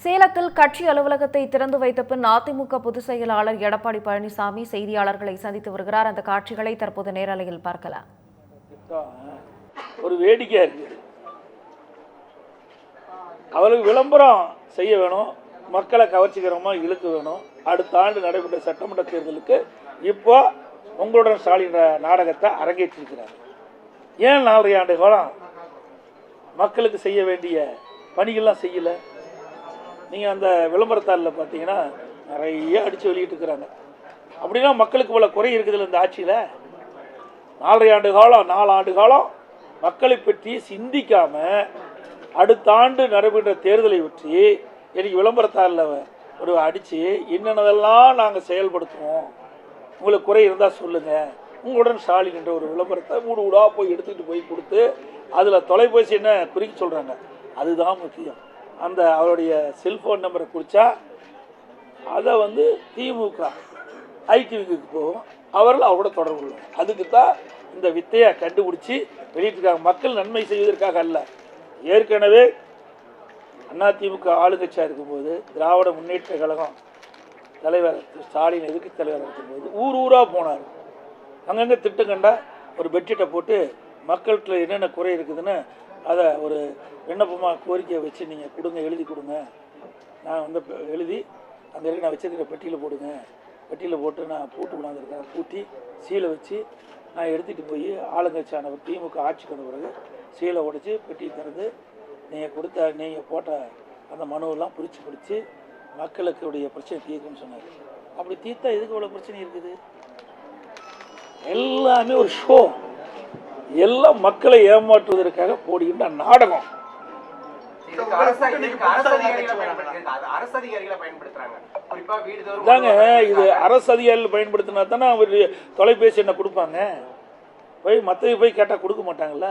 சேலத்தில் கட்சி அலுவலகத்தை திறந்து வைத்த பின் அதிமுக பொதுச் செயலாளர் எடப்பாடி பழனிசாமி செய்தியாளர்களை சந்தித்து வருகிறார். அந்த காட்சிகளை தற்போது நேரலையில் பார்க்கலாம். ஒரு வேடிக்கையா இருக்கு. அவளுக்கு விளம்பரம் செய்ய வேணும், மக்களை கவர்ச்சிகரமா இழுக்க வேணும். அடுத்த ஆண்டு நடைபெற்ற சட்டமன்ற தேர்தலுக்கு இப்போ உங்களுடன் ஸ்டாலின் நாடகத்தை அரங்கேற்றிருக்கிறார். ஏன் 4.5 ஆண்டு காலம் மக்களுக்கு செய்ய வேண்டிய பணிகள்லாம் செய்யல? நீங்கள் அந்த விளம்பரத்தாளில் பார்த்தீங்கன்னா நிறைய அடித்து வெளியிட்டு இருக்கிறாங்க. அப்படின்னா மக்களுக்கு இவ்வளோ குறை இருக்குதுல்ல இந்த ஆட்சியில்? 4 ஆண்டு காலம் மக்களை பற்றி சிந்திக்காம அடுத்த ஆண்டு நடைபெற்ற தேர்தலை பற்றி எனக்கு விளம்பரத்தாளில் ஒரு அடித்து என்னென்னதெல்லாம் நாங்கள் செயல்படுத்துவோம், உங்களுக்கு குறை இருந்தால் சொல்லுங்கள், உங்களுடன் ஸ்டாலின் என்ற ஒரு விளம்பரத்தை வீடு வீடாக போய் எடுத்துக்கிட்டு போய் கொடுத்து அதில் தொலைபேசி என்ன குறிக்க சொல்கிறாங்க. அதுதான் முக்கியம். அந்த அவருடைய செல்ஃபோன் நம்பரை குறித்தா அதை திமுக ஐடிவிக்கு போகும், அவர்கள் அவரோட தொடர்பு கொள்வாங்க. அதுக்கு தான் இந்த வித்தையை கண்டுபிடிச்சி வெளியிட்டிருக்காங்க. மக்கள் நன்மை செய்வதற்காக அல்ல. ஏற்கனவே அதிமுக ஆளுங்கட்சியாக இருக்கும்போது திராவிட முன்னேற்ற கழகம் தலைவர் ஸ்டாலின் எதிர்க்கட்சி தலைவர் இருக்கும்போது ஊர் ஊராக போனார். அங்கங்கே திட்டம் கண்டா ஒரு பெட்ஷீட்டை போட்டு மக்கள்கிட்ட என்னென்ன குறை இருக்குதுன்னு அதை ஒரு விண்ணப்பமாக கோரிக்கையை வச்சு நீங்கள் கொடுங்க, எழுதி கொடுங்க, நான் எழுதி அங்கே நான் வச்சிருக்கிற பெட்டியில் போடுங்க, பெட்டியில் போட்டு நான் பூட்டு கொண்டாந்துருக்கேன், பூட்டி சீலை வச்சு நான் எடுத்துகிட்டு போய் ஆளுங்கட்சியான திமுக ஆட்சிக்கு வந்த பிறகு சீலை உடைச்சி பெட்டியை திறந்து நீங்கள் போட்ட அந்த மனுவெல்லாம் பிடிச்சி மக்களுக்குடைய பிரச்சனை தீர்க்கும்னு சொன்னார். அப்படி தீர்த்தா எதுக்கு இவ்வளோ பிரச்சனை இருக்குது? எல்லாமே ஒரு ஷோ, எல்லாம் மக்களை ஏமாற்றுவதற்காக போடுகின்ற நாடகம். தாங்க இது அரசு அதிகாரிகள் பயன்படுத்தினா தானே அவர் தொலைபேசி என்ன கொடுப்பாங்க. போய் கேட்டால் கொடுக்க மாட்டாங்கல்ல.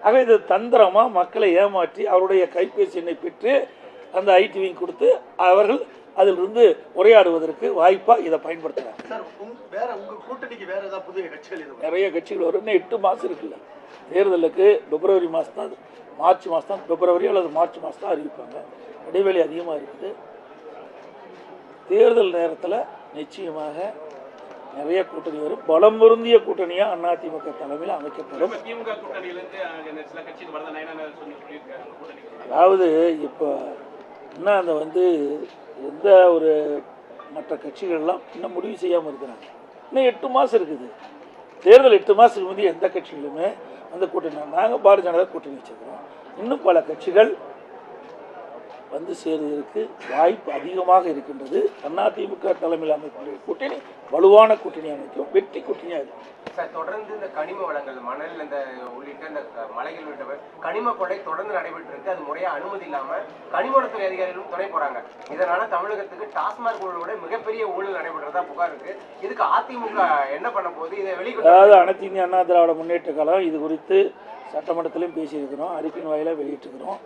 ஆக இது தந்திரமா மக்களை ஏமாற்றி அவருடைய கைபேசி எண்ணை பெற்று அந்த ஐடிவிங் கொடுத்து அவர்கள் அதிலிருந்து உரையாடுவதற்கு வாய்ப்பா இதை பயன்படுத்துறாங்க. நிறைய கட்சிகள் வரும். 8 மாசம் இருக்குல்ல தேர்தலுக்கு. பிப்ரவரி மாதம் தான், மார்ச் மாதம் தான், பிப்ரவரி அல்லது மார்ச் மாதம் தான் அறிவிப்பாங்க. இடைவெளி அதிகமாக இருக்குது. தேர்தல் நேரத்தில் நிச்சயமாக நிறைய கூட்டணி வரும். பலம் பொருந்திய கூட்டணியாக அதிமுக தலைமையில் அமைக்கப்படும். அதாவது இப்போ என்ன அந்த எந்த ஒரு மற்ற கட்சிகள்லாம் இன்னும் முடிவு செய்யாமல் இருக்கிறாங்க. இன்னும் 8 மாதம் இருக்குது தேர்தல். 8 மாதத்துக்கு முந்தைய எந்த கட்சிகளுமே அந்த கூட்டணி, நாங்கள் பாரதிய ஜனதா கூட்டணி வச்சுருக்கிறோம். இன்னும் பல கட்சிகள் சேருவதற்கு வாய்ப்பு அதிகமாக இருக்கின்றது. அதிமுக தலைமையில் அமைக்கக்கூடிய கூட்டணி வலுவான கூட்டணி அமைக்கும், வெற்றி கூட்டணியாக இருக்கும். தொடர்ந்து இந்த கனிம வளங்கள், மணல் உள்ளிட்ட இந்த மலைகள் உள்ளிட்ட கனிம கொள்ளை தொடர்ந்து நடைபெற்று இருக்கு. அது முறையாக அனுமதி இல்லாமல் கனிமவளத்துறை அதிகாரிகளும் துணை போறாங்க. இதனால தமிழகத்துக்கு டாஸ்மாக் ஊழலோட மிகப்பெரிய ஊழல் நடைபெற்றதா புகார் இருக்கு. இதுக்கு அதிமுக என்ன பண்ண போகுது? இதை அதாவது அனைத்து இந்திய அண்ணா திராவிட முன்னேற்ற கழகம் இது குறித்து சட்டமன்றத்திலையும் பேசியிருக்கிறோம், அறிக்கையின் வாயிலாக வெளியிட்டிருக்கிறோம்.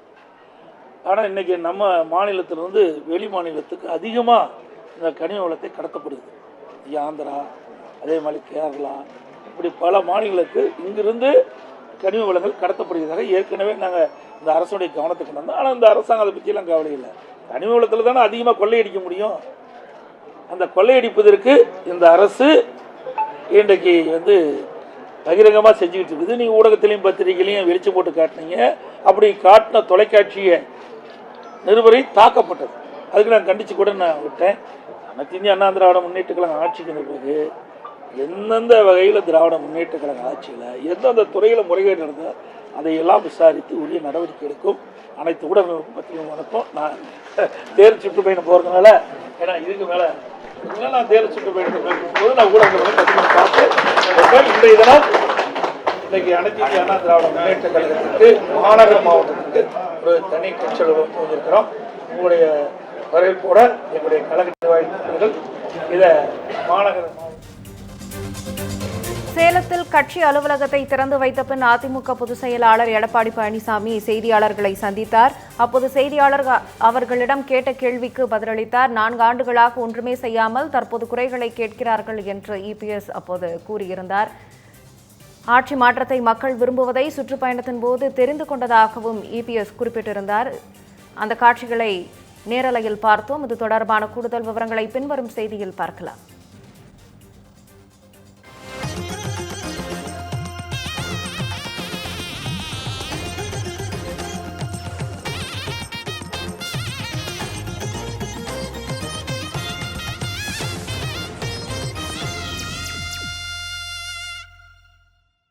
ஆனால் இன்றைக்கி நம்ம மாநிலத்திலிருந்து வெளி மாநிலத்துக்கு அதிகமாக இந்த கனிம வளத்தை கடத்தப்படுது. ஆந்திரா, அதே மாதிரி கேரளா, இப்படி பல மாநிலங்களுக்கு இங்கிருந்து கனிம வளங்கள் கடத்தப்படுகிறதாக ஏற்கனவே நாங்கள் இந்த அரசுடைய கவனத்தை கொண்டு வந்தோம். ஆனால் இந்த அரசாங்கம் அதை பற்றியெல்லாம் கவலை இல்லை. கனிம வளத்தில் தானே அதிகமாக கொள்ளையடிக்க முடியும். அந்த கொள்ளையடிப்பதற்கு இந்த அரசு இன்றைக்கு பகிரங்கமாக செஞ்சுக்கிட்டு இருக்குது. நீங்கள் ஊடகத்திலையும் பத்திரிகையிலையும் வெளிச்சம் போட்டு காட்டினீங்க. அப்படி காட்டின தொலைக்காட்சியை நிருபரை தாக்கப்பட்டது. அதுக்கு நான் கண்டித்து கூட நான் விட்டேன். அனைத்து இந்திய அண்ணா திராவிட முன்னேற்ற கழகம் ஆட்சிக்கு பிறகு எந்தெந்த வகையில் திராவிட முன்னேற்ற கழக ஆட்சியில் எந்தெந்த துறையில் முறைகேடு நடந்ததோ அதையெல்லாம் விசாரித்து உரிய நடவடிக்கை எடுக்கும். அனைத்து ஊடகங்களுக்கும் பத்திரிகை வணக்கம். நான் தேர்தல் சுற்றுப்பயணம் போகிறதுனால, ஏன்னா இதுக்கு மேலே நான் தேர்தல் சுற்றுப்பயணம் போகும்போது நான் ஊடகங்களை பத்திரிகை பார்த்து இன்றைய தினம் இன்னைக்கு அனைத்து இந்திய அண்ணா திராவிட முன்னேற்ற கழகத்திற்கு மாநகர் மாவட்டத்திற்கு ஒரு தனி கட்சி வந்திருக்கிறோம். உங்களுடைய வரவேற்போட எங்களுடைய கழக நிர்வாகிகள் இதை மாநகர. சேலத்தில் கட்சி அலுவலகத்தை திறந்து வைத்த பின் அதிமுக பொதுச் செயலாளர் எடப்பாடி பழனிசாமி செய்தியாளர்களை சந்தித்தார். அப்போது செய்தியாளர் அவர்களிடம் கேட்ட கேள்விக்கு பதிலளித்தார். 4 ஆண்டுகளாக ஒன்றுமே செய்யாமல் தற்போது குறைகளை கேட்கிறார்கள் என்று இபிஎஸ் அப்போது கூறியிருந்தார். ஆட்சி மாற்றத்தை மக்கள் விரும்புவதை சுற்றுப்பயணத்தின் போது தெரிந்து கொண்டதாகவும் இபிஎஸ் குறிப்பிட்டிருந்தார். அந்த காட்சிகளை நேரலையில் பார்த்தோம். இது தொடர்பான கூடுதல் விவரங்களை பின்வரும் செய்தியில் பார்க்கலாம்.